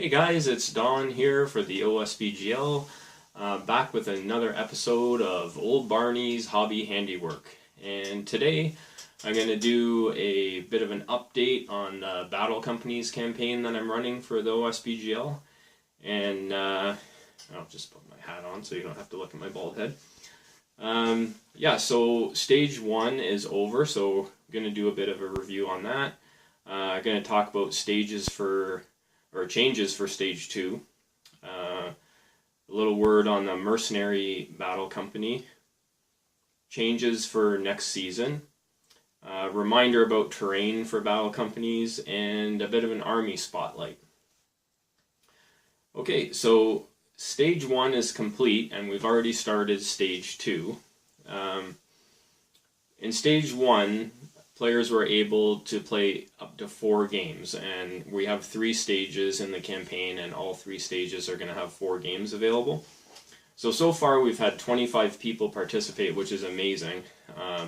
Hey guys, it's Don here for the OSBGL, back with another episode of Old Barney's Hobby Handiwork. And today I'm going to do a bit of an update on the Battle Companies campaign that I'm running for the OSBGL. And I'll just put my hat on so you don't have to look at my bald head. So stage 1 is over, so I'm going to do a bit of a review on that. I'm going to talk about changes for stage 2. A little word on the Mercenary Battle Company. Changes for next season. Reminder about terrain for battle companies, and a bit of an army spotlight. Okay, so stage 1 is complete, and we've already started stage 2. In stage 1, players were able to play up to 4 games, and we have 3 stages in the campaign, and all 3 stages are going to have 4 games available. So far we've had 25 people participate, which is amazing.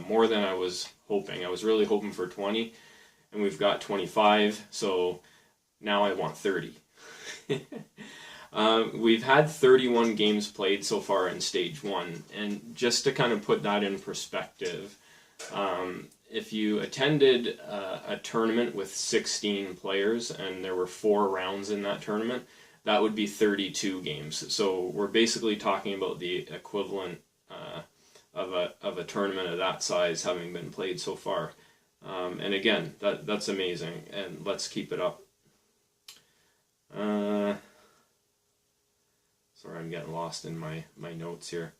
More than I was hoping. I was really hoping for 20, and we've got 25, so now I want 30. We've had 31 games played so far in stage 1, and just to kind of put that in perspective, if you attended a tournament with 16 players and there were 4 rounds in that tournament, that would be 32 games. So we're basically talking about the equivalent of a tournament of that size having been played so far. And again, that's amazing, and let's keep it up. Sorry, I'm getting lost in my notes here.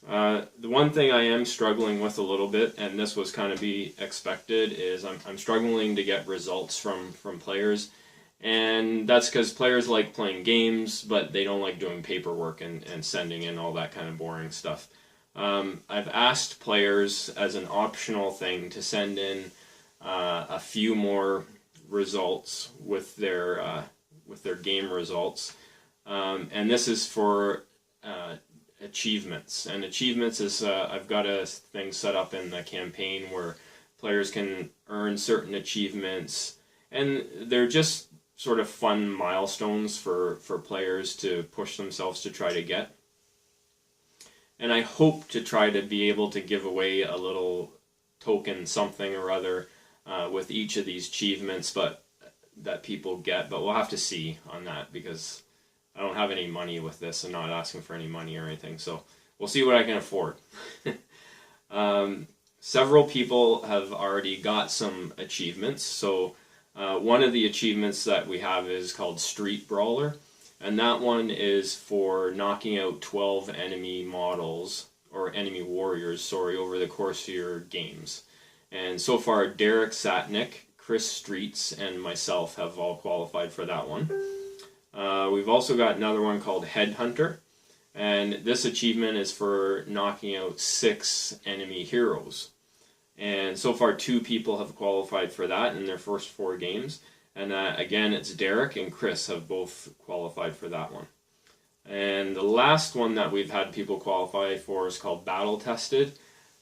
The one thing I am struggling with a little bit, and this was kind of be expected, is I'm struggling to get results from players. And that's because players like playing games, but they don't like doing paperwork and sending in all that kind of boring stuff. I've asked players as an optional thing to send in a few more results with their game results. And this is for achievements. And achievements is, I've got a thing set up in the campaign where players can earn certain achievements, and they're just sort of fun milestones for players to push themselves to try to get. And I hope to try to be able to give away a little token, something or other, with each of these achievements that people get, but we'll have to see on that, because I don't have any money with this. I'm not asking for any money or anything, so we'll see what I can afford. Several people have already got some achievements. So one of the achievements that we have is called Street Brawler, and that one is for knocking out 12 enemy models, or enemy warriors, sorry, over the course of your games. And so far, Derek Satnick, Chris Streets, and myself have all qualified for that one. We've also got another one called Headhunter, and this achievement is for knocking out 6 enemy heroes. And so far 2 people have qualified for that in their first 4 games, and again it's Derek and Chris have both qualified for that one. And the last one that we've had people qualify for is called Battle Tested,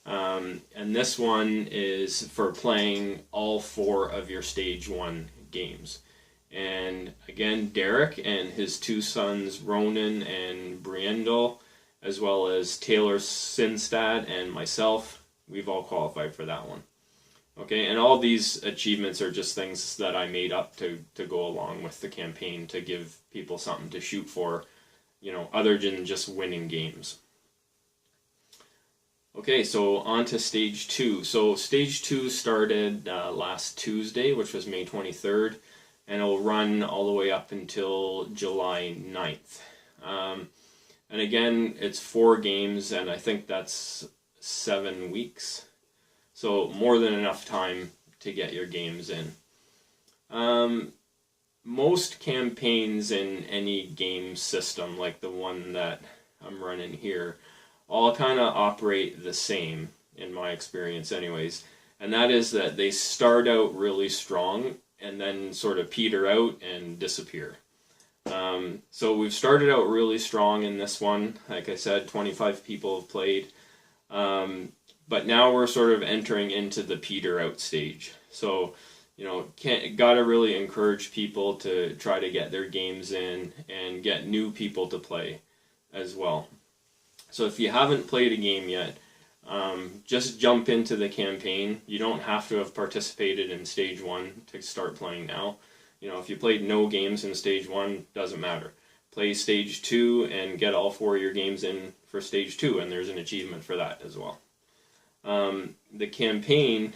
and this one is for playing all 4 of your stage 1 games. And again, Derek and his 2 sons, Ronan and Briendel, as well as Taylor Sinstad and myself, we've all qualified for that one. Okay, and all these achievements are just things that I made up to go along with the campaign, to give people something to shoot for, other than just winning games. Okay, so on to stage 2. So stage 2 started last Tuesday, which was May 23rd. And it'll run all the way up until July 9th. And again, it's 4 games, and I think that's 7 weeks. So more than enough time to get your games in. Most campaigns in any game system, like the one that I'm running here, all kind of operate the same, in my experience anyways. And that is that they start out really strong, and then sort of peter out and disappear. So we've started out really strong in this one. Like I said, 25 people have played. But now we're sort of entering into the peter out stage. So Gotta really encourage people to try to get their games in and get new people to play as well. So if you haven't played a game yet, just jump into the campaign. You don't have to have participated in Stage 1 to start playing now. If you played no games in Stage 1, doesn't matter. Play Stage 2 and get all 4 of your games in for Stage 2, and there's an achievement for that as well. The campaign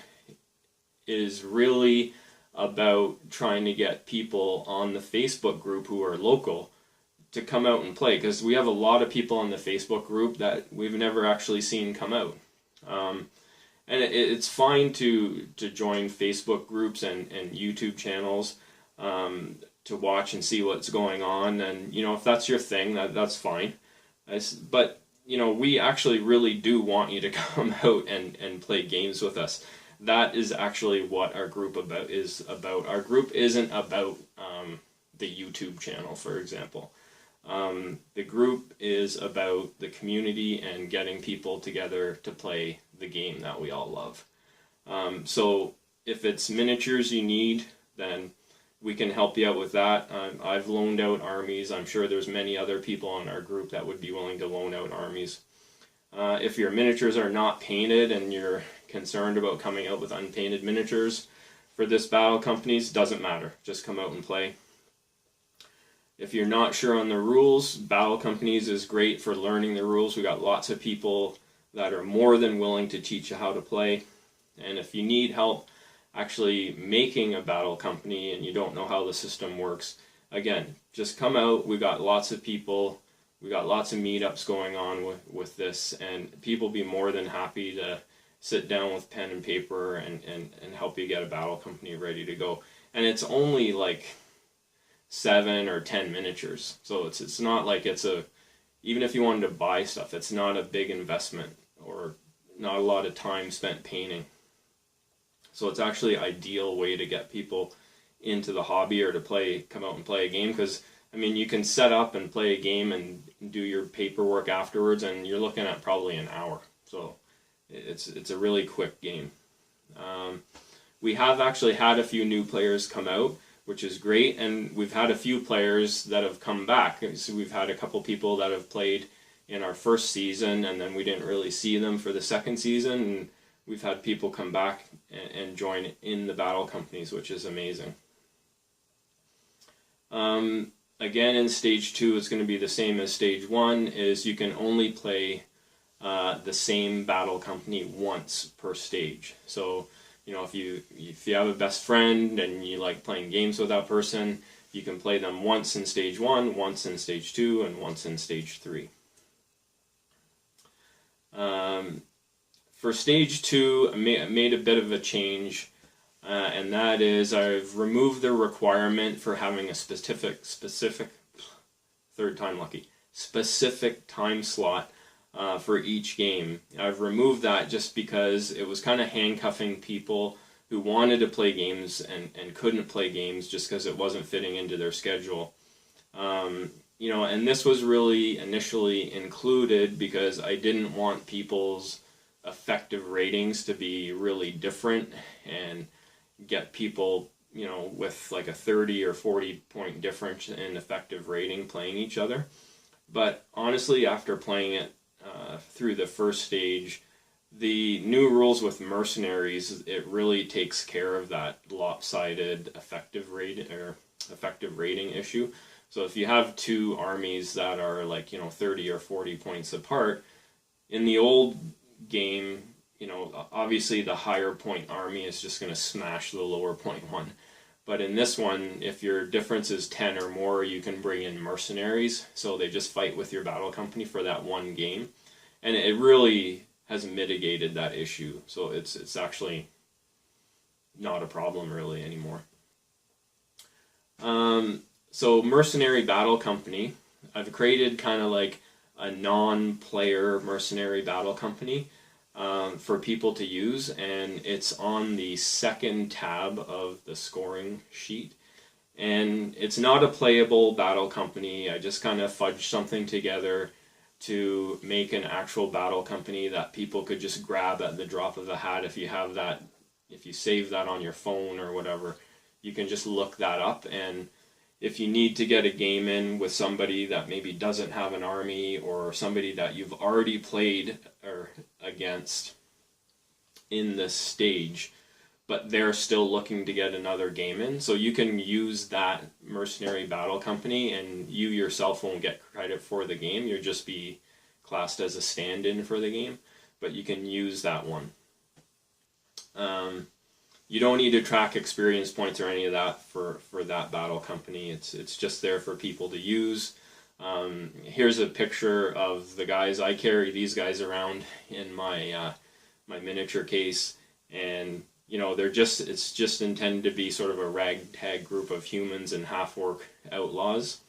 is really about trying to get people on the Facebook group who are local to come out and play, because we have a lot of people on the Facebook group that we've never actually seen come out. And it's fine to join Facebook groups and YouTube channels to watch and see what's going on, and if that's your thing, that's fine. But we actually really do want you to come out and play games with us. That is actually what our group is about. Our group isn't about the YouTube channel, for example. The group is about the community and getting people together to play the game that we all love. So if it's miniatures you need, then we can help you out with that. I've loaned out armies. I'm sure there's many other people in our group that would be willing to loan out armies. If your miniatures are not painted and you're concerned about coming out with unpainted miniatures for this battle companies, doesn't matter. Just come out and play. If you're not sure on the rules, Battle Companies is great for learning the rules. We got lots of people that are more than willing to teach you how to play. And if you need help actually making a battle company and you don't know how the system works, again, just come out. We got lots of people. We got lots of meetups going on with this, and people be more than happy to sit down with pen and paper and help you get a battle company ready to go. And it's only like 7 or 10 miniatures, so it's not like even if you wanted to buy stuff, it's not a big investment or not a lot of time spent painting. So it's actually an ideal way to get people into the hobby or to come out and play a game, because you can set up and play a game and do your paperwork afterwards, and you're looking at probably an hour. So it's a really quick game. We have actually had a few new players come out, which is great, and we've had a few players that have come back. So we've had a couple people that have played in our first season, and then we didn't really see them for the second season, and we've had people come back and join in the battle companies, which is amazing. Again, in Stage 2, it's going to be the same as Stage 1, is you can only play the same battle company once per stage. So if you have a best friend and you like playing games with that person, you can play them once in Stage 1, once in Stage 2, and once in Stage 3. For Stage 2, I made a bit of a change, and that is I've removed the requirement for having a specific time slot for each game. I've removed that just because it was kind of handcuffing people who wanted to play games and couldn't play games just because it wasn't fitting into their schedule. And this was really initially included because I didn't want people's effective ratings to be really different and get people, with like a 30 or 40 point difference in effective rating playing each other. But honestly, after playing it through the first stage, the new rules with Mercenaries, it really takes care of that lopsided effective rating issue. So if you have two armies that are like 30 or 40 points apart, in the old game, obviously the higher point army is just going to smash the lower point one. But in this one, if your difference is 10 or more, you can bring in Mercenaries, so they just fight with your battle company for that one game. And it really has mitigated that issue, so it's actually not a problem really anymore. So Mercenary Battle Company, I've created kind of like a non-player Mercenary Battle Company for people to use, and it's on the second tab of the scoring sheet. And it's not a playable battle company. I just kind of fudged something together to make an actual battle company that people could just grab at the drop of a hat if you have that if you save that on your phone or whatever, you can just look that up. And if you need to get a game in with somebody that maybe doesn't have an army, or somebody that you've already played or against in this stage, but they're still looking to get another game in, so you can use that Mercenary Battle Company, and you yourself won't get credit for the game. You'll just be classed as a stand-in for the game, but you can use that one. You don't need to track experience points or any of that for that battle company. It's just there for people to use. Here's a picture of the guys. I carry these guys around in my my miniature case, and you know, it's just intended to be sort of a ragtag group of humans and half-orc outlaws.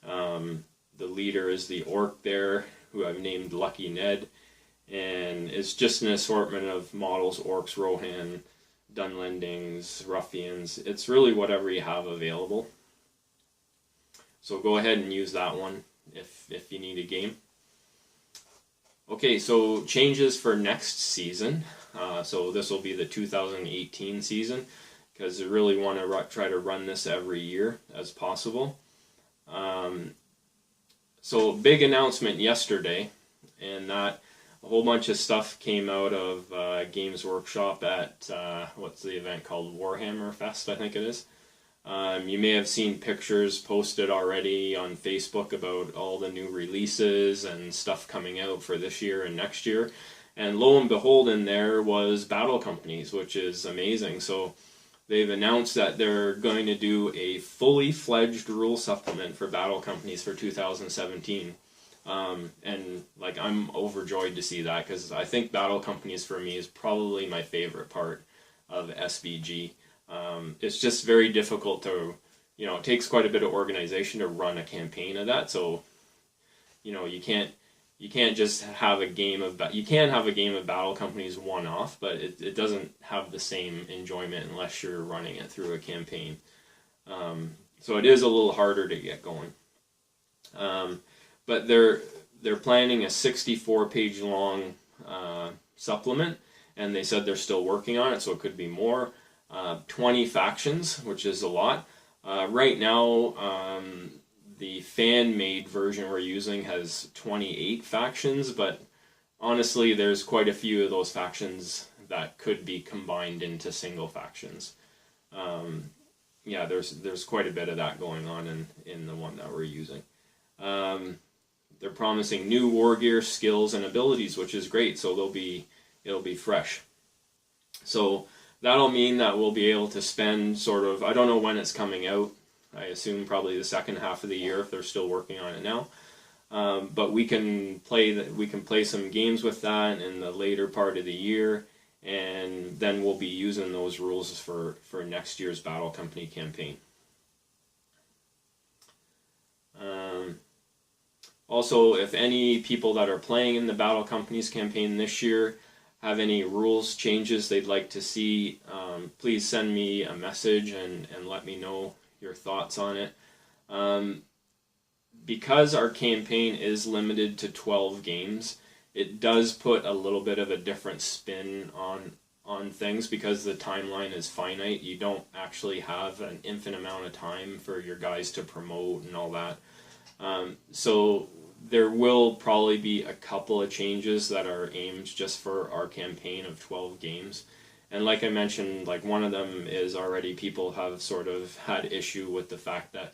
The leader is the orc there, who I've named Lucky Ned, and it's just an assortment of models: orcs, Rohan, Dunlendings, ruffians. It's really whatever you have available. So go ahead and use that one if you need a game. Okay, so changes for next season. So this will be the 2018 season, because I really want to try to run this every year as possible. So big announcement yesterday, and that a whole bunch of stuff came out of Games Workshop at, what's the event called? Warhammer Fest, I think it is. You may have seen pictures posted already on Facebook about all the new releases and stuff coming out for this year and next year. And lo and behold, in there was Battle Companies, which is amazing. So they've announced that they're going to do a fully fledged rule supplement for Battle Companies for 2017. And like, I'm overjoyed to see that, because I think Battle Companies for me is probably my favorite part of SBG. It's just very difficult to, you know, it takes quite a bit of organization to run a campaign of that. So, you know, you can't just have a game of, you can have a game of Battle Companies one-off, but it doesn't have the same enjoyment unless you're running it through a campaign. So it is a little harder to get going. But they're planning a 64-page long supplement, and they said they're still working on it, so it could be more. 20 factions, which is a lot. Right now, the fan-made version we're using has 28 factions, but honestly, there's quite a few of those factions that could be combined into single factions. Yeah, there's quite a bit of that going on in the one that we're using. They're promising new war gear, skills, and abilities, which is great. So it'll be fresh. So that'll mean that we'll be able to spend sort of, I don't know when it's coming out. I assume probably the second half of the year if they're still working on it now. But we can play some games with that in the later part of the year, and then we'll be using those rules for next year's Battle Company campaign. Also, if any people that are playing in the Battle Companies campaign this year have any rules changes they'd like to see, please send me a message and let me know your thoughts on it. Because our campaign is limited to 12 games, it does put a little bit of a different spin on things, because the timeline is finite. You don't actually have an infinite amount of time for your guys to promote and all that. So there will probably be a couple of changes that are aimed just for our campaign of 12 games. And like I mentioned, like one of them is already people have sort of had issue with the fact that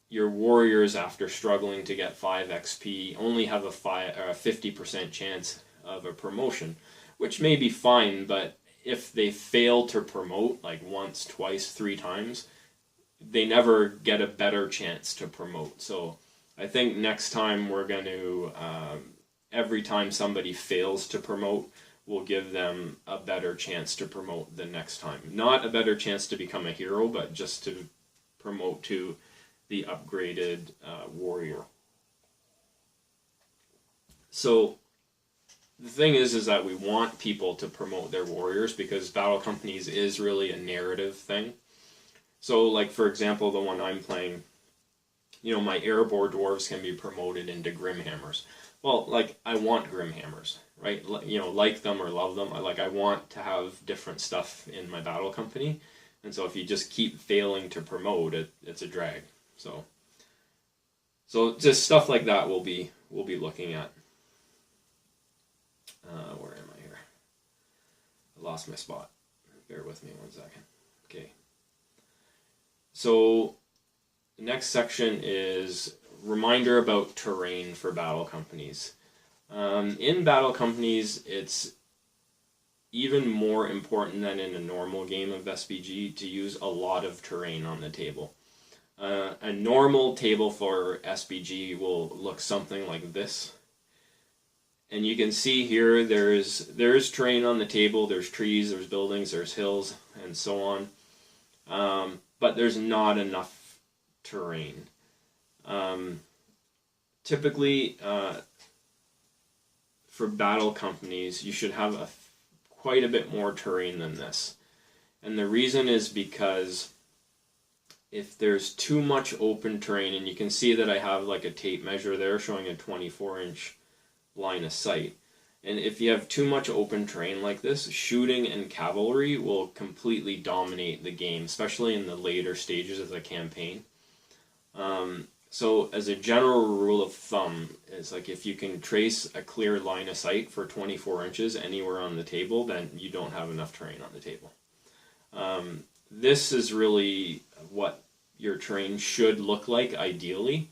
your warriors, after struggling to get 5 XP, only have a 50% chance of a promotion, which may be fine, but if they fail to promote like once, twice, 3 times, they never get a better chance to promote. So I think next time we're going to, every time somebody fails to promote, we'll give them a better chance to promote the next time. Not a better chance to become a hero, but just to promote to the upgraded warrior. So the thing is that we want people to promote their warriors, because Battle Companies is really a narrative thing. So like, for example, the one I'm playing, you know, my Erebor dwarves can be promoted into Grimhammers. Well, like, I want Grimhammers, right? You know, like them or love them. I want to have different stuff in my battle company, and so if you just keep failing to promote it, it's a drag. So just stuff like that we'll be looking at. Where am I here? I lost my spot. Bear with me 1 second. Okay. So the next section is reminder about terrain for battle companies. In battle companies, it's even more important than in a normal game of SBG to use a lot of terrain on the table. A normal table for SBG will look something like this. And you can see here there's terrain on the table, there's trees, there's buildings, there's hills, and so on. But there's not enough terrain. Typically, for battle companies, you should have quite a bit more terrain than this. And the reason is because if there's too much open terrain, and you can see that I have like a tape measure there showing a 24-inch line of sight. And if you have too much open terrain like this, shooting and cavalry will completely dominate the game, especially in the later stages of the campaign. So as a general rule of thumb, it's like if you can trace a clear line of sight for 24 inches anywhere on the table, then you don't have enough terrain on the table. This is really what your terrain should look like ideally.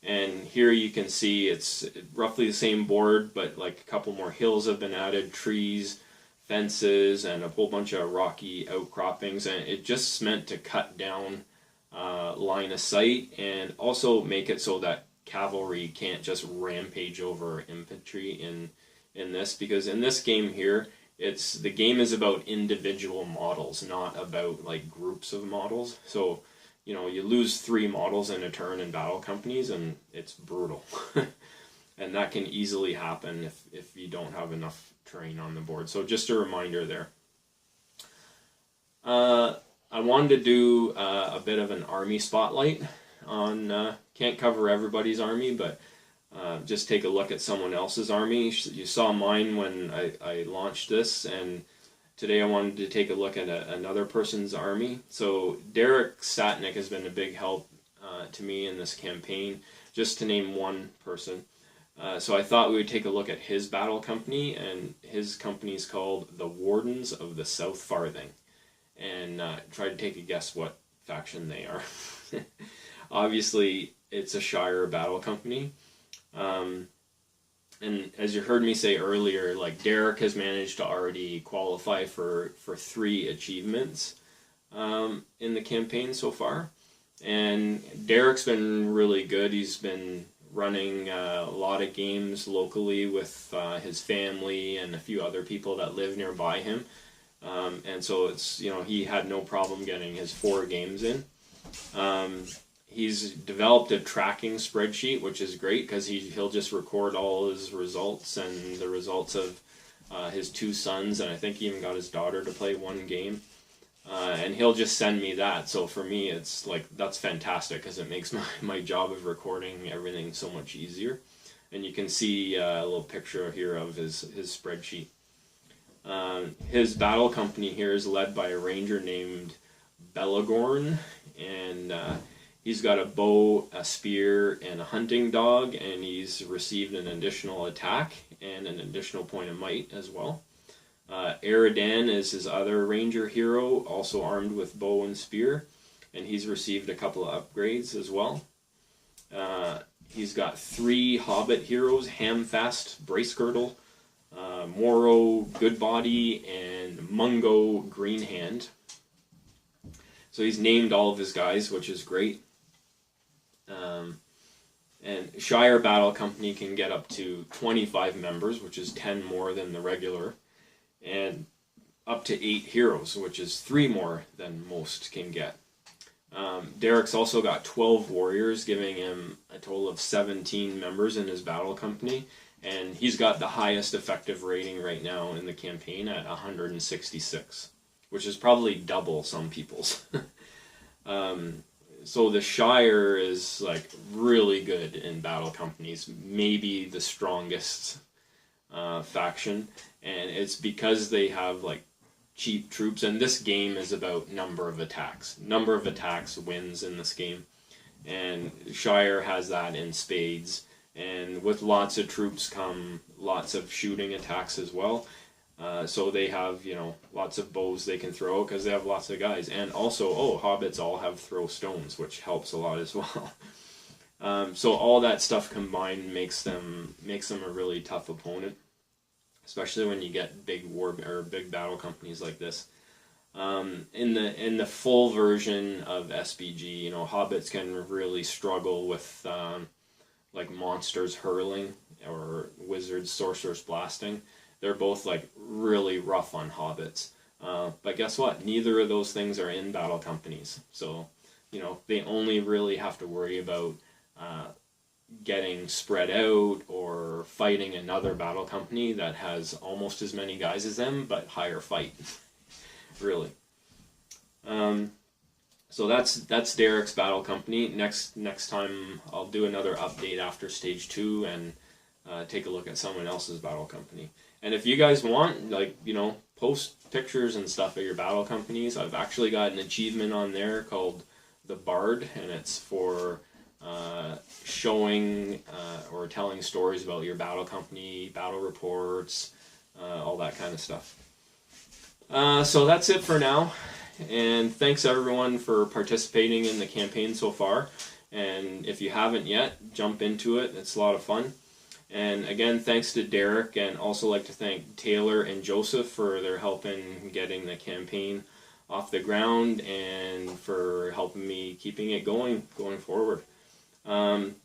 And here you can see it's roughly the same board, but like a couple more hills have been added, trees, fences, and a whole bunch of rocky outcroppings. And it just meant to cut down line of sight and also make it so that cavalry can't just rampage over infantry in this, because in this game here, the game is about individual models, not about like groups of models. So you know, you lose 3 models in a turn in battle companies, and it's brutal. And that can easily happen if you don't have enough terrain on the board. So just a reminder there. I wanted to do a bit of an army spotlight on, can't cover everybody's army, but just take a look at someone else's army. You saw mine when I launched this, and today I wanted to take a look at another person's army. So Derek Satnick has been a big help to me in this campaign, just to name one person. So I thought we would take a look at his battle company, and his company is called the Wardens of the South Farthing. And try to take a guess what faction they are. Obviously, it's a Shire battle company. And as you heard me say earlier, like Derek has managed to already qualify for 3 achievements in the campaign so far. And Derek's been really good. He's been running a lot of games locally with his family and a few other people that live nearby him. And so it's, you know, he had no problem getting his 4 games in. He's developed a tracking spreadsheet, which is great because he'll just record all his results and the results of his 2 sons, and I think he even got his daughter to play 1 game. And he'll just send me that. So for me, it's like, that's fantastic because it makes my job of recording everything so much easier. And you can see a little picture here of his spreadsheet. His battle company here is led by a ranger named Belagorn, and he's got a bow, a spear, and a hunting dog, and he's received an additional attack and an additional point of might as well. Eridan is his other ranger hero, also armed with bow and spear, and he's received a couple of upgrades as well. He's got 3 Hobbit heroes, Hamfast, Bracegirdle, Moro, Goodbody, and Mungo, Greenhand. So he's named all of his guys, which is great. And Shire Battle Company can get up to 25 members, which is 10 more than the regular, and up to 8 heroes, which is 3 more than most can get. Derek's also got 12 warriors, giving him a total of 17 members in his battle company, and he's got the highest effective rating right now in the campaign at 166, which is probably double some people's. So the Shire is like really good in battle companies, maybe the strongest faction, and it's because they have like cheap troops, and this game is about number of attacks. Number of attacks wins in this game, and Shire has that in spades. And with lots of troops come lots of shooting attacks as well. So they have, you know, lots of bows they can throw because they have lots of guys. And also, hobbits all have throw stones, which helps a lot as well. So all that stuff combined makes them a really tough opponent, especially when you get big big battle companies like this. In the full version of SBG, you know, hobbits can really struggle with like monsters hurling or wizards sorcerers blasting. They're both like really rough on hobbits. But guess what? Neither of those things are in battle companies. So, you know, they only really have to worry about getting spread out or fighting another battle company that has almost as many guys as them, but higher fight. Really. So that's Derek's battle company. Next time I'll do another update after stage 2 and take a look at someone else's battle company. And if you guys want, like, you know, post pictures and stuff of your battle companies. I've actually got an achievement on there called the Bard, and it's for showing or telling stories about your battle company, battle reports, all that kind of stuff. So that's it for now. And thanks everyone for participating in the campaign so far. And if you haven't yet, jump into it. It's a lot of fun. And again, thanks to Derek, and also like to thank Taylor and Joseph for their help in getting the campaign off the ground and for helping me keeping it going forward.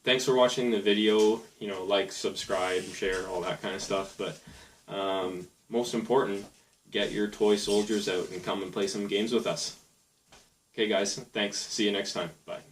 Thanks for watching the video. You know, like, subscribe, share, all that kind of stuff. But most important, get your toy soldiers out and come and play some games with us. Okay guys, thanks. See you next time. Bye.